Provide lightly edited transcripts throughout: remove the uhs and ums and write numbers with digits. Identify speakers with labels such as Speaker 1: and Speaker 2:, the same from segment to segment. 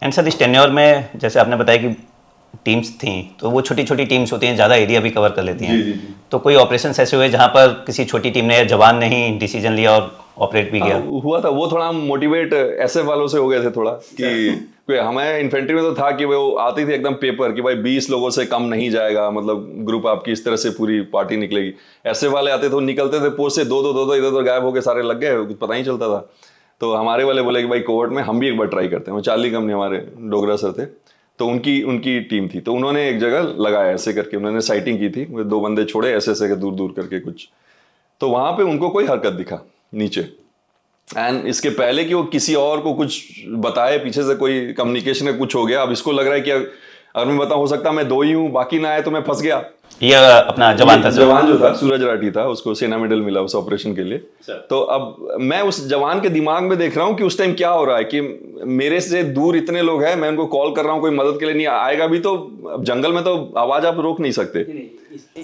Speaker 1: And sir इस tenure में जैसे आपने बताया कि टीम्स थी, तो वो छोटी छोटी टीम्स होती हैं, ज़्यादा एरिया भी कवर कर लेती हैं।
Speaker 2: जी जी जी।
Speaker 1: तो कोई ऑपरेशंस ऐसे हुए जहाँ पर किसी छोटी टीम ने या जवान ने ही डिसीजन लिया और ऑपरेट भी किया?
Speaker 2: हुआ था वो, थोड़ा मोटिवेट एसएफ वालों से हो गए थे थोड़ा कि हमें इन्फेंट्री में तो था कि वो आती थी एकदम पेपर कि भाई 20 लोगों से कम नहीं जाएगा, मतलब ग्रुप आपकी इस तरह से पूरी पार्टी निकलेगी। एसएफ वाले आते थे, निकलते थे पोस्ट से दो इधर उधर गायब होकर सारे लग गए, कुछ पता नहीं चलता था। तो हमारे वाले बोले कि भाई कोवर्ट में हम भी एक बार ट्राई करते हैं। वो चार्ली कंपनी हमारे डोगरा सर थे, तो उनकी टीम थी, तो उन्होंने एक जगह लगाया ऐसे करके, उन्होंने साइटिंग की थी, 2 बंदे छोड़े ऐसे ऐसे दूर दूर करके कुछ। तो वहां पे उनको कोई हरकत दिखा नीचे, एंड इसके पहले कि वो किसी और को कुछ बताए, पीछे से कोई कम्युनिकेशन में कुछ हो गया। अब इसको लग रहा है कि अगर मैं बताऊं, हो सकता है मैं 2 ही हूं, बाकी ना आए तो मैं फंस गया।
Speaker 1: ये अपना जवान था,
Speaker 2: जवान जो था सूरज राठी था, उसको सेना मेडल मिला उस ऑपरेशन के लिए। तो अब मैं उस जवान के दिमाग में देख रहा हूँ कि उस टाइम क्या हो रहा है कि मेरे से दूर इतने लोग हैं, मैं उनको कॉल कर रहा हूँ, कोई मदद के लिए नहीं आएगा भी, तो जंगल में तो आवाज आप रोक नहीं सकते।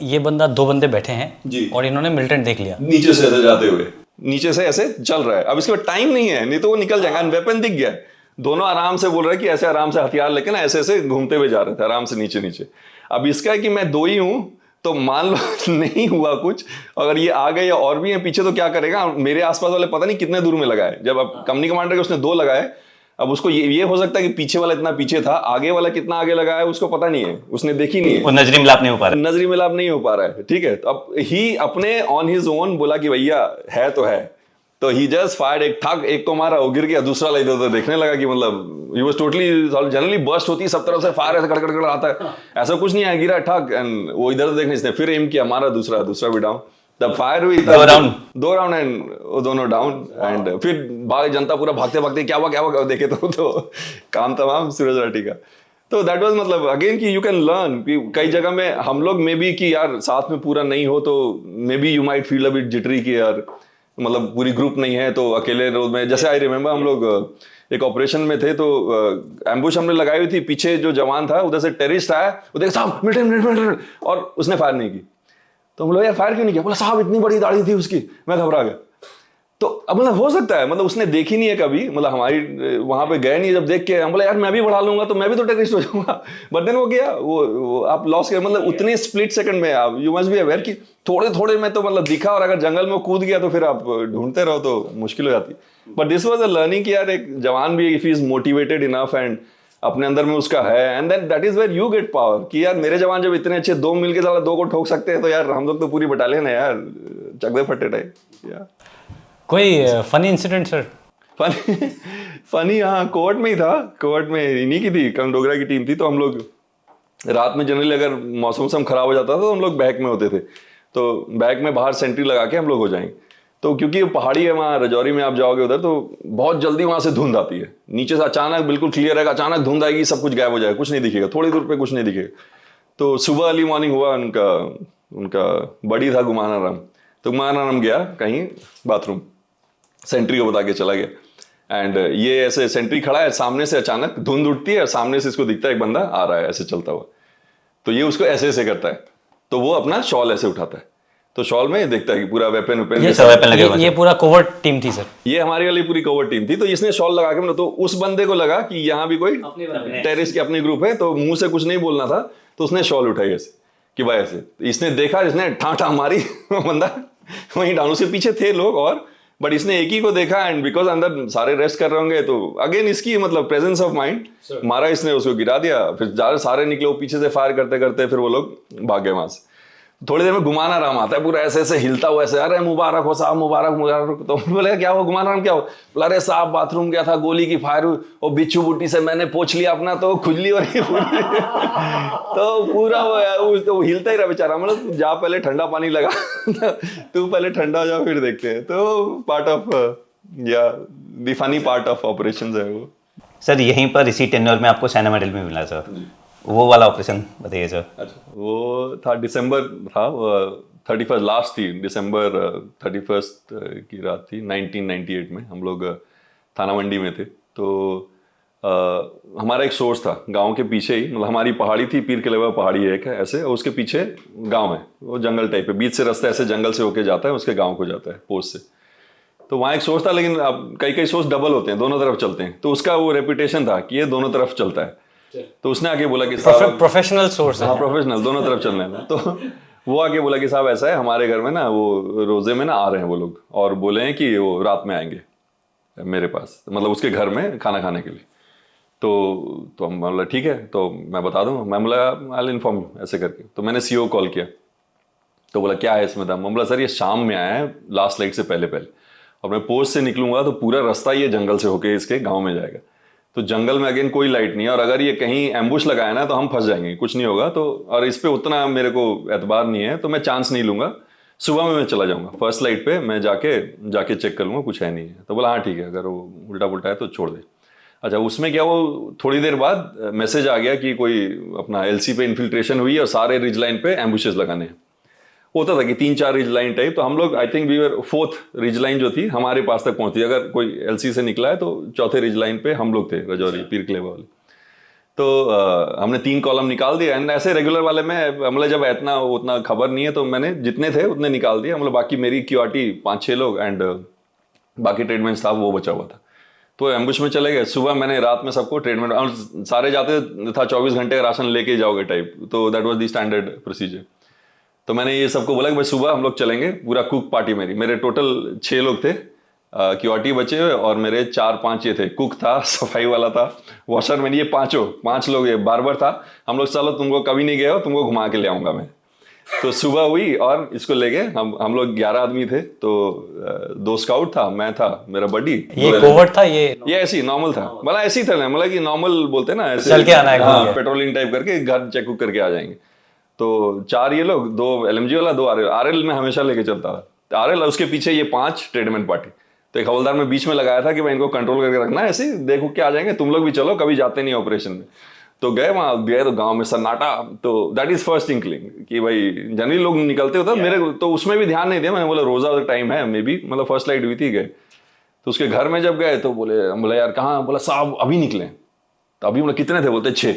Speaker 3: ये बंदा 2 बंदे बैठे हैं
Speaker 2: जी,
Speaker 3: और इन्होंने मिलिटेंट देख लिया
Speaker 2: नीचे से ऐसे जाते हुए, नीचे से ऐसे चल रहा है। अब इसके बाद टाइम नहीं है, नहीं तो वो निकल जाएगा। वेपन दिख गया है, दोनों आराम से बोल रहे हैं कि ऐसे आराम से हथियार लेके ना ऐसे ऐसे घूमते हुए जा रहे थे आराम से नीचे नीचे। अब इसका है कि मैं 2 ही हूं, तो मान लो नहीं हुआ कुछ, अगर ये आ गए या और भी हैं पीछे तो क्या करेगा? मेरे आसपास वाले पता नहीं कितने दूर में लगाए। जब अब कंपनी कमांडर के उसने 2 लगाए, अब उसको ये हो सकता है कि पीछे वाला इतना पीछे था, आगे वाला कितना आगे लगाया उसको पता नहीं है, उसने देखी नहीं है,
Speaker 1: वो नजरी मिलाप नहीं हो पा रहा,
Speaker 2: नजरी मिलाप नहीं हो पा रहा है। ठीक है, तो अब ही अपने ऑन हिज ओन बोला कि भैया है तो है, तो ही जस्ट फायर्ड, एक ठग, एक को मारा, वो गिर गया, दूसरा इधर उधर देखने लगा कि मतलब he was totally, generally burst होती है सब तरफ से, फायर ऐसे कड़कड़ आता है, ऐसा कुछ नहीं है, गिरा ठग, एंड वो इधर देखने, इसने फिर एम किया, मारा, दूसरा भी डाउन। तब फायर हुई, 2 राउंड एंड वो दोनों डाउन, एंड फिर भाग जनता पूरा भागते भागते क्या हुआ देखे तो काम तमाम सूरज राठी का। तो दैट वाज मतलब अगेन कि यू कैन लर्न कि कई जगह में हम लोग मे बी कि यार साथ में पूरा नहीं हो तो may be you might feel a bit jittery कि यार मतलब पूरी ग्रुप नहीं है तो अकेले रोड में। जैसे आई रिमेम्बर हम लोग एक ऑपरेशन में थे, तो एम्बुश हमने लगाई हुई थी, पीछे जो जवान था उधर से टेररिस्ट आया, वो देख साहब मिलिटेंट, और उसने फायर नहीं की। तो हम लोग यार फायर क्यों नहीं किया? बोला साहब इतनी बड़ी दाढ़ी थी उसकी, मैं घबरा गया। तो अब मतलब हो सकता है मतलब उसने देखी नहीं है कभी, मतलब हमारी वहां पे गए नहीं, जब देख के हम बोला यार मैं भी बढ़ा लूंगा तो मैं भी तो टेररिस्ट हो जाऊंगा, बट देन वो गया, वो आप लॉस किया। मतलब उतने स्प्लिट सेकंड में आप यू मस्ट बी अवेयर कि थोड़े थोड़े में तो मतलब दिखा, और अगर जंगल में वो कूद गया तो फिर आप ढूंढते रहो तो मुश्किल हो जाती। But this was a learning कि यार एक जवान भी if he is motivated enough and अपने अंदर में उसका है, and then that is where you get power कि यार मेरे जवान जब इतने अच्छे 2 मिलके साला 2 को ठोक सकते हैं, तो यार हम लोग तो पूरी बटालियन है यार, चकदे फट्टे टाइप। यार
Speaker 3: कोई फनी इंसिडेंट सर?
Speaker 2: फनी हाँ, कोर्ट में ही था, कोर्ट में इन्हीं की थी, डोगरा की टीम थी। तो हम लोग रात में जनरली अगर मौसम खराब हो जाता था तो हम लोग बैक में होते थे, तो बैक में बाहर सेंट्री लगा के हम लोग हो जाएंगे। तो क्योंकि पहाड़ी है वहाँ, रजौरी में आप जाओगे उधर तो बहुत जल्दी वहां से धुंध आती है, नीचे से अचानक बिल्कुल क्लियर है, अचानक धुंध आएगी, सब कुछ गायब हो जाएगा, कुछ नहीं दिखेगा, थोड़ी दूर पे कुछ नहीं दिखेगा। तो सुबह अर्ली मॉर्निंग हुआ, उनका बड़ी था गुमानाराम, तो गुमानाराम गया कहीं बाथरूम, सेंट्री को बता के चला गया, एंड ये ऐसे सेंट्री खड़ा है, सामने से अचानक धुंध उठती है, सामने से इसको दिखता है एक बंदा आ रहा है ऐसे चलता हुआ, तो ये उसको ऐसे ऐसे करता है, तो वो अपना शॉल ऐसे उठाता है, तो शॉल में देखता है कि पूरा वेपन
Speaker 3: ये पूरा कोवर्ट टीम थी सर,
Speaker 2: ये हमारी वाली पूरी कोवर्ट टीम थी। तो इसने शॉल लगा के, तो उस बंदे को लगा कि यहाँ भी कोई टेररिस्ट की अपनी ग्रुप है, तो मुंह से कुछ नहीं बोलना था, तो उसने शॉल उठाई ऐसे कि भाई ऐसे, इसने देखा, इसने ठाठा मारी, बंदा वहीं डाउन, उसके पीछे थे लोग और, बट इसने एक ही को देखा, एंड बिकॉज अंदर सारे रेस्ट कर रहे होंगे, तो अगेन इसकी मतलब प्रेजेंस ऑफ माइंड मारा, इसने उसको गिरा दिया, फिर सारे निकले, वो पीछे से फायर करते करते फिर वो लोग भाग गए वहां से। थोड़ी देर में गुमानाराम आता है, पूरा ऐसे ऐसे हिलता हुआ ऐसे, अरे मुबारक हो साहब, मुबारक मुबारक। तो बोले क्या हुआ गुमानाराम, क्या हो? बोला अरे साहब बाथरूम गया था, गोली की फायर हुई, और बिच्छू बुट्टी से मैंने पोंछ लिया अपना, तो खुजली हो रही तो पूरा वो हिलता ही रहा बेचारा। मतलब जा पहले ठंडा पानी लगा तू पहले ठंडा हो जाओ फिर देखते हैं। तो पार्ट ऑफ या the funny part of operations है वो।
Speaker 1: सर यहीं पर इसी टेन्योर में आपको सेना मेडल भी मिला सर, वो वाला ऑपरेशन बताइए सर।
Speaker 2: अच्छा, वो था दिसंबर था, 31 लास्ट थी, दिसंबर 31 की रात थी 1998 में। हम लोग थाना मंडी में थे, तो हमारा एक सोर्स था गांव के पीछे ही, मतलब हमारी पहाड़ी थी, पीर के लेवा पहाड़ी है एक ऐसे, और उसके पीछे गांव है, वो जंगल टाइप है, बीच से रास्ता ऐसे जंगल से होके जाता है, उसके गांव को जाता है पोस्ट से। तो वहाँ एक सोर्स था, लेकिन अब कई कई सोर्स डबल होते हैं, दोनों तरफ चलते हैं, तो उसका वो रेपुटेशन था कि ये दोनों तरफ चलता है। तो उसने आके बोला कि
Speaker 3: प्रोफेशनल सोर्स है।
Speaker 2: हाँ, प्रोफेशनल, दोनों तरफ चलने हैं। तो वो आके बोला कि साहब ऐसा है, हमारे घर में ना वो रोजे में ना आ रहे हैं वो लोग, और बोले हैं कि वो रात में आएंगे मेरे पास, मतलब उसके घर में खाना खाने के लिए। तो हम बोला ठीक है, तो मैं बता दूँ, मैं बोला आई विल इन्फॉर्म यू ऐसे करके। तो मैंने सीईओ कॉल किया, तो बोला क्या है इसमें था। मैं बोला सर ये शाम में आया है, लास्ट लाइट से पहले पहले, और मैं पोस्ट से निकलूंगा तो पूरा रास्ता ये जंगल से होके इसके गांव में जाएगा। तो जंगल में अगेन कोई लाइट नहीं है, और अगर ये कहीं एम्बुश लगाया ना तो हम फंस जाएंगे, कुछ नहीं होगा। तो और इस पे उतना मेरे को एतबार नहीं है, तो मैं चांस नहीं लूंगा, सुबह में मैं चला जाऊंगा, फर्स्ट लाइट पे मैं जाके चेक कर लूंगा, कुछ है नहीं है। तो बोला हाँ ठीक है, अगर वो उल्टा पुल्टा है तो छोड़ दे। अच्छा, उसमें क्या, वो थोड़ी देर बाद मैसेज आ गया कि कोई अपना एलसी पे इन्फिल्ट्रेशन हुई और सारे रिज लाइन पे एम्बुशेस लगाने हैं। होता था कि 3-4 रिज लाइन टाइप, तो हम लोग I think we were 4th ridge line जो थी हमारे पास तक पहुंची। अगर कोई एलसी से निकला है तो 4थे रिज लाइन पे हम लोग थे, रजौरी पीर किले वाले। तो हमने 3 कॉलम निकाल दिए, एंड ऐसे रेगुलर वाले में मतलब जब उतना खबर नहीं है तो मैंने जितने थे उतने निकाल दिए। मतलब बाकी मेरी क्यूआरटी 5-6 लोग एंड बाकी ट्रीटमेंट स्टाफ वो बचा हुआ था। तो एम्बुश में चले गए। सुबह मैंने रात में सबको ट्रीटमेंट, और सारे जाते था 24 घंटे का राशन लेके जाओगे टाइप, तो that was the standard procedure. तो मैंने ये सबको बोला कि भाई सुबह हम लोग चलेंगे, पूरा कुक पार्टी मेरे टोटल 6 लोग थे, क्यूआरटी बचे हुए, और मेरे 4-5 ये थे, कुक था, सफाई वाला था, वॉशरमैन, ये 5 लोग, ये बार्बर था। हम लोग चलो तुमको कभी नहीं गए हो, तुमको घुमा के ले आऊंगा मैं। तो सुबह हुई और इसको लेके हम लोग 11 आदमी थे। तो 2 स्काउट था, मैं था, मेरा बडी।
Speaker 3: ये कोवर्ट था, ये
Speaker 2: ऐसे ही नॉर्मल था, मतलब ऐसे ही था ना, मतलब कि नॉर्मल बोलते हैं ना, ऐसे
Speaker 3: चल के आना है,
Speaker 2: हाँ, पेट्रोलिंग टाइप करके घर चेक करके आ जाएंगे। तो 4 ये लोग, 2 LMG वाला, 2 RL में हमेशा लेके चलता था। RL, उसके पीछे ये 5 ट्रेडमैन पार्टी। तो एक हवलदार में बीच में लगाया था कि भाई इनको कंट्रोल करके रखना है, ऐसे देखो क्या आ जाएंगे, तुम लोग भी चलो, कभी जाते नहीं ऑपरेशन में। तो वहाँ गए तो गांव में सन्नाटा। तो दैट इज फर्स्ट इंक्लिंग कि भाई जनरली लोग निकलते होता, मेरे तो उसमें भी ध्यान नहीं दिया। मैंने बोला रोजा टाइम है, मे बी, मतलब फर्स्ट लाइट हुई थी, गए। तो उसके घर में जब गए तो बोले यार कहाँ, बोला साहब अभी निकले। तो अभी बोला कितने थे, बोलते 6।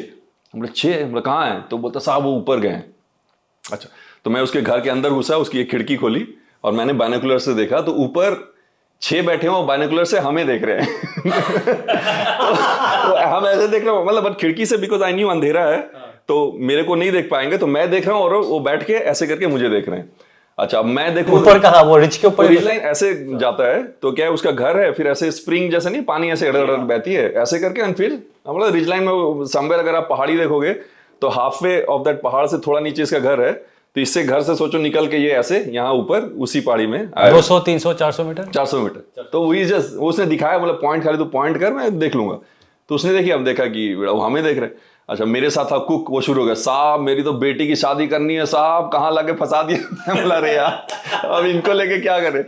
Speaker 2: बोले 6, बोला कहाँ है, तो बोलता साहब वो ऊपर गए। अच्छा, तो मैं उसके घर के अंदर घुसा, उसकी एक खिड़की खोली और मैंने बाइनोकुलर से देखा, तो ऊपर 6 बैठे हैं, वो बाइनोकुलर से हमें देख रहे हैं। तो हम ऐसे देख रहे हैं, मतलब बट खिड़की से, बिकॉज आई न्यू अंधेरा है तो मेरे को नहीं देख पाएंगे, तो मैं देख रहा हूँ और वो बैठ के ऐसे करके मुझे देख रहे हैं। अच्छा, अब मैं देखूं
Speaker 3: ऊपर कहाँ, वो रिज के ऊपर,
Speaker 2: रिज लाइन ऐसे जाता है, तो क्या है उसका घर है, फिर ऐसे स्प्रिंग जैसे नहीं, पानी ऐसे अड़र बहती है ऐसे करके, एंड फिर मतलब रिज लाइन में समवेयर अगर आप पहाड़ी देखोगे तो हाफ वे ऑफ दैट पहाड़ से थोड़ा नीचे इसका घर है। तो इससे घर से सोचो निकल के ये ऐसे यहाँ ऊपर उसी पहाड़ी में
Speaker 3: 200, 300, 400 मीटर,
Speaker 2: 400 मीटर। तो वही जस्ट उसने दिखाया, बोला पॉइंट खाली, तो पॉइंट कर, मैं देख लूंगा। तो उसने देखी, अब देखा कि वो हमें देख रहे। अच्छा, मेरे साथ था कुक, वो शुरू हो गया, साहब मेरी तो बेटी की शादी करनी है साहब, कहाँ लाके फंसा दिया। बोला अरे यार अब इनको लेके क्या करें।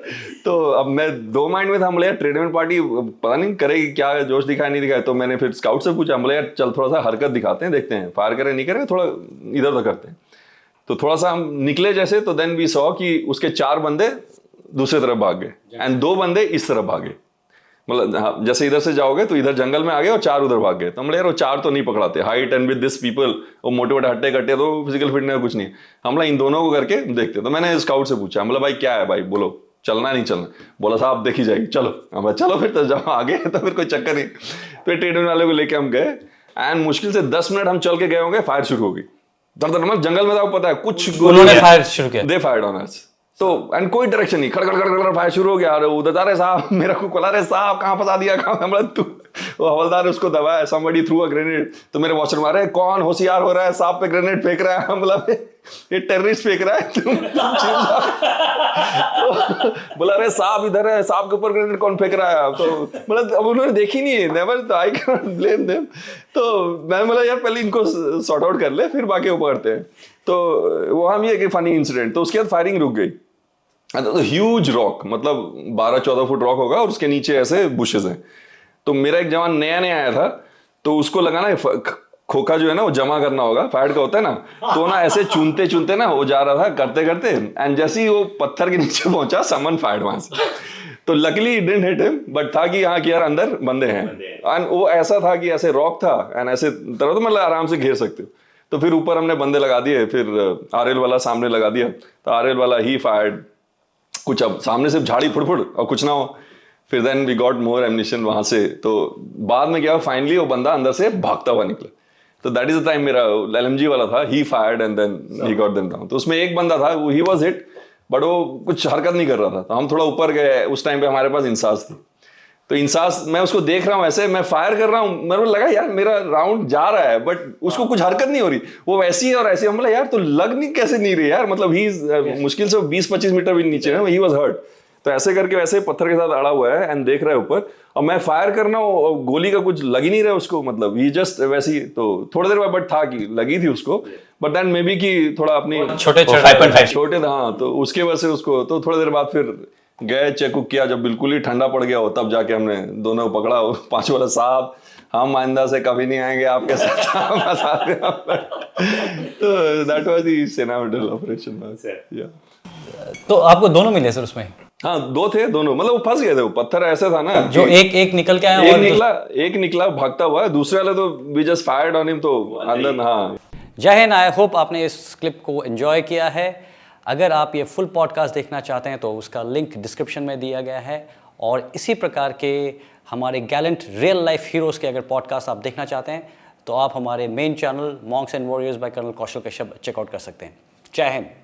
Speaker 2: तो अब मैं 2 माइंड में था, बोला यार ट्रेडमेंट पार्टी पता नहीं करेगी क्या, जोश दिखाया नहीं दिखाया। तो मैंने फिर स्काउट से पूछा, बोला यार चल थोड़ा सा हरकत दिखाते हैं, देखते हैं फायर करें नहीं करें, थोड़ा इधर उधर करते हैं। तो थोड़ा सा हम निकले जैसे, तो देन वी सॉ कि उसके 4 बंदे दूसरी तरफ भाग गए एंड 2 बंदे इस तरफ भागे। मतलब जैसे इधर से जाओगे तो इधर जंगल में आ गए और 4 उधर भाग गए। तो हम यार वो 4 तो नहीं पकड़ाते, height and with this people, वो मोटे मोटे हट्टे कट्टे, तो फिजिकल फिटनेस कुछ नहीं। हम इन दोनों को करके देखते। तो मैंने स्काउट से पूछा, मतलब भाई क्या है भाई, बोलो चलना नहीं चलना। बोला साहब देखी जाएगी, चलो। चलो फिर तो जाओ आगे, तो फिर कोई चक्कर नहीं। फिर ट्रेडमेन वाले को लेके हम गए एंड मुश्किल से 10 मिनट हम चल के गए होंगे, फायर शुरू होगी। मतलब जंगल में था, पता है कुछ,
Speaker 3: उन्होंने फायर शुरू किया,
Speaker 2: दे फायर्ड ऑन अस। तो एंड कोई डायरेक्शन नहीं, खड़ खड़ खड़ खड़ फायर शुरू हो गया। अरे उधर जा रहे साहब, मेरा को कोला रहे साहब, कहाँ फंसा दिया, कहाँ। मतलब तू, वो हवलदार उसको दबाया, somebody threw a grenade। तो मेरे वॉचर मारे, कौन होशियार हो रहा है, सांप पे ग्रेनेड फेंक रहा है। मतलब ये टेररिस्ट फेंक रहा है। तुम बोला अरे सांप इधर है, सांप के ऊपर ग्रेनेड कौन फेंक रहा है। तो मतलब अब उन्होंने देखी नहीं, नेवर, तो I can not blame them. तो मैंने बोला यार पहले इनको सॉर्ट आउट कर ले, फिर बाकी वो पकड़ते हैं। तो वो हम ये कि फनी इंसिडेंट। तो उसके बाद फायरिंग रुक गई। तो ह्यूज रॉक, मतलब 12-14 फुट रॉक होगा और उसके नीचे ऐसे बुशेस हैं। तो मेरा एक जवान नया नया आया था, तो उसको लगा ना खोखा जो है ना वो जमा करना होगा, फायर का होता है ना। तो ना ऐसे चुनते चुनते ना वो जा रहा था करते करते, एंड जैसे ही वो पत्थर के नीचे पहुंचा, समन फायर्ड वहां से। तो luckily it didn't hit him, but था कि हाँ कि यार अंदर बंदे हैं। एंड वो ऐसा था कि ऐसे रॉक था एंड ऐसे तरह, तो मतलब आराम से घेर सकते हो। तो फिर ऊपर हमने बंदे लगा दिए, फिर आरएल वाला सामने लगा दिया। तो आरएल वाला ही फायर्ड, कुछ अब सामने सिर्फ झाड़ी फुड़फुड़ और कुछ ना हो। फिर देन वी गॉट मोर एमनिशन वहां से। तो बाद में क्या फाइनली वो बंदा अंदर से भागता हुआ निकला। तो दैट इज द टाइम मेरा LMG वाला था, he fired and then he got them down. तो उसमें एक बंदा था, ही वाज हिट बट वो कुछ हरकत नहीं कर रहा था। तो हम थोड़ा ऊपर गए, उस टाइम पे हमारे पास इंसास थी। तो इंसास, मैं उसको देख रहा हूँ ऐसे, मैं फायर कर रहा हूँ, मेरे को लगा यार मेरा राउंड जा रहा है बट उसको कुछ हरकत नहीं हो रही, वो वैसी है और ऐसी। हम बोला यार तो लग नहीं कैसे नहीं रही यार, मतलब ही मुश्किल से 20-25 मीटर भी नीचे है, ही वाज हर्ट। तो ऐसे करके वैसे पत्थर के साथ अड़ा हुआ है एंड देख रहा है ऊपर, और मैं फायर करना हूँ, गोली का कुछ लग ही नहीं रहा उसको, मतलब ही जस्ट वैसी। तो थोड़ी देर बाद बट था कि लगी थी उसको, बट देन मे बी कि थोड़ा अपनी
Speaker 3: छोटे
Speaker 1: 5.5
Speaker 2: छोटे था, हाँ, तो उसके वजह से उसको, तो थोड़ी देर बाद फिर गए चेक किया, जब बिल्कुल ही ठंडा पड़ गया हो तब जाके हमने दोनों पकड़ा। 5 वाला साहब, हम आइंदा से कभी नहीं आएंगे आपके साथ। तो दैट वाज द सेना मेडल ऑपरेशन।
Speaker 3: तो आपको दोनों मिले सर उसमें?
Speaker 2: हाँ, 2 थे दोनों, मतलब वो फंस गए थे, वो पत्थर ऐसे था ना
Speaker 3: जो एक निकल के आया
Speaker 2: एक निकला भागता हुआ, दूसरे वाले तो we just fired on him, तो अंदर। हाँ,
Speaker 3: जय हिंद। आई होप आपने इस क्लिप को एंजॉय किया है। अगर आप ये फुल पॉडकास्ट देखना चाहते हैं तो उसका लिंक डिस्क्रिप्शन में दिया गया है, और इसी प्रकार के हमारे गैलेंट रियल लाइफ हीरोज़ के अगर पॉडकास्ट आप देखना चाहते हैं तो आप हमारे main channel Monks and Warriors by Colonel Kaushal Kashyap check out कर सकते हैं। जय हिंद।